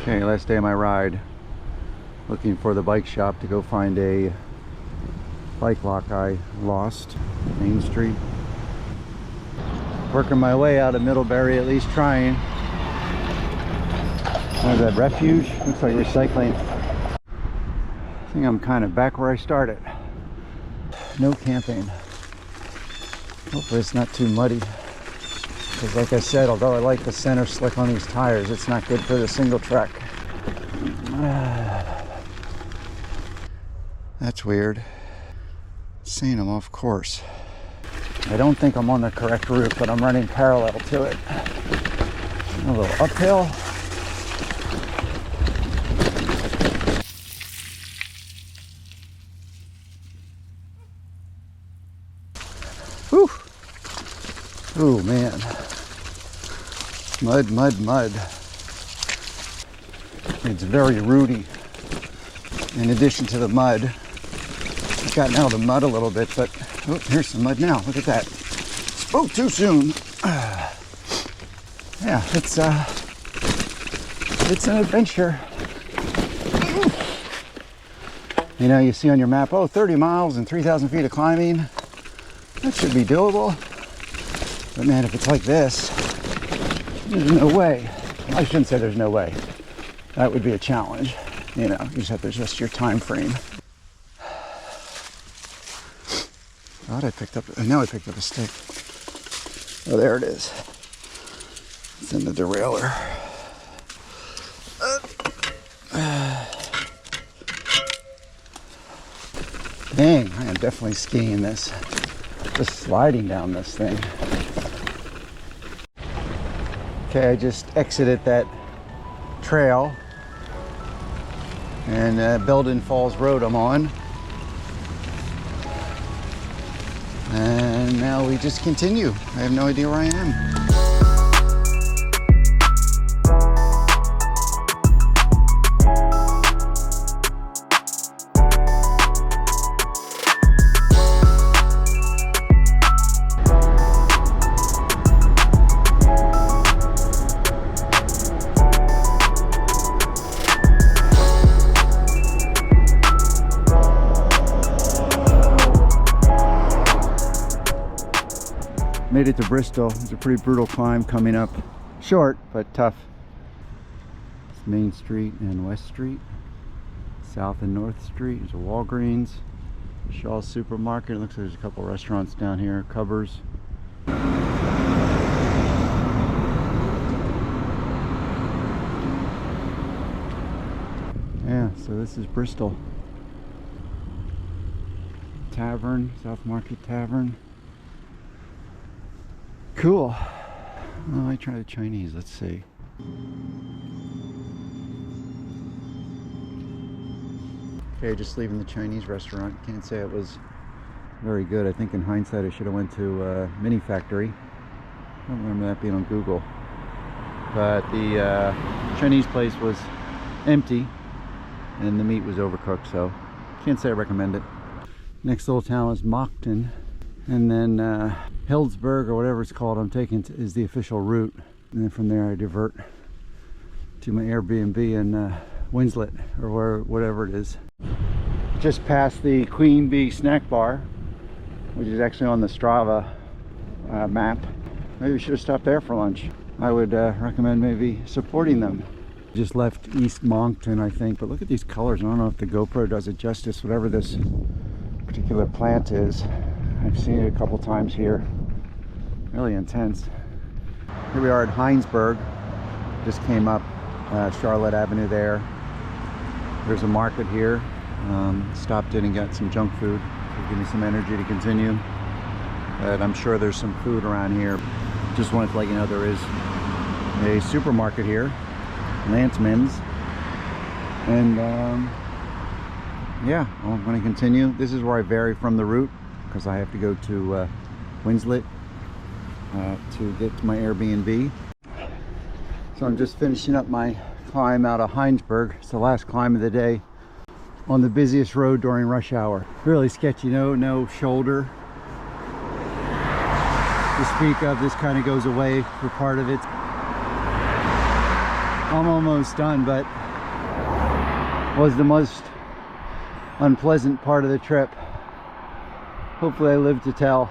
Okay, last day of my ride. Looking for the bike shop to go find a bike lock I lost. Main Street. Working my way out of Middlebury, at least trying. There's that refuge. Looks like recycling. I think I'm kind of back where I started. No camping. Hopefully it's not too muddy. Because like I said, although I like the center slick on these tires, it's not good for the single track. That's weird. It's saying I'm off course. I don't think I'm on the correct route, but I'm running parallel to it. A little uphill. Whew. Oh man. Mud, mud, mud. It's very rooty. In addition to the mud, I've gotten out of the mud a little bit, but oh, here's some mud now. Look at that. Spoke too soon. Yeah, it's an adventure. You know, you see on your map, oh, 30 miles and 3,000 feet of climbing. That should be doable. But man, if it's like this, there's no way. I shouldn't say there's no way. That would be a challenge. You know, you just have to adjust your time frame. I picked up, I know I picked up a stick. Oh, there it is. It's in the derailleur. Dang, I am definitely skiing this. Just sliding down this thing. Okay, I just exited that trail. And Belden Falls Road I'm on. And now we just continue. I have no idea where I am. Made it to Bristol. It's a pretty brutal climb coming up. Short, but tough. It's Main Street and West Street. South and North Street. There's a Walgreens. Shaw's Supermarket. It looks like there's a couple restaurants down here. Covers. Yeah, so this is Bristol. Tavern, South Market Tavern. Cool. Oh, I try the Chinese. Let's see. Okay, just leaving the Chinese restaurant. Can't say it was very good. I think in hindsight I should have went to Mini Factory. I don't remember that being on Google. But the Chinese place was empty and the meat was overcooked, so can't say I recommend it. Next little town is Moncton, and then Hillsburg, or whatever it's called, I'm taking is the official route. And then from there I divert to my Airbnb in Winslet, or whatever it is. Just past the Queen Bee snack bar, which is actually on the Strava map. Maybe we should have stopped there for lunch. I would recommend maybe supporting them. Just left East Moncton, I think, but look at these colors. I don't know if the GoPro does it justice, whatever this particular plant is. I've seen it a couple times here. Really intense. Here we are at Heinsberg. Just came up Charlotte Avenue there. There's a market here. Stopped in and got some junk food to give me some energy to continue. But I'm sure there's some food around here. Just wanted to let you know there is a supermarket here, Lanceman's. And yeah, I'm going to continue. This is where I vary from the route, because I have to go to Winslet to get to my Airbnb. So I'm just finishing up my climb out of Heinsberg. It's the last climb of the day on the busiest road during rush hour. Really sketchy, no shoulder to speak of. This kind of goes away for part of it. I'm almost done, but was the most unpleasant part of the trip. Hopefully I live to tell.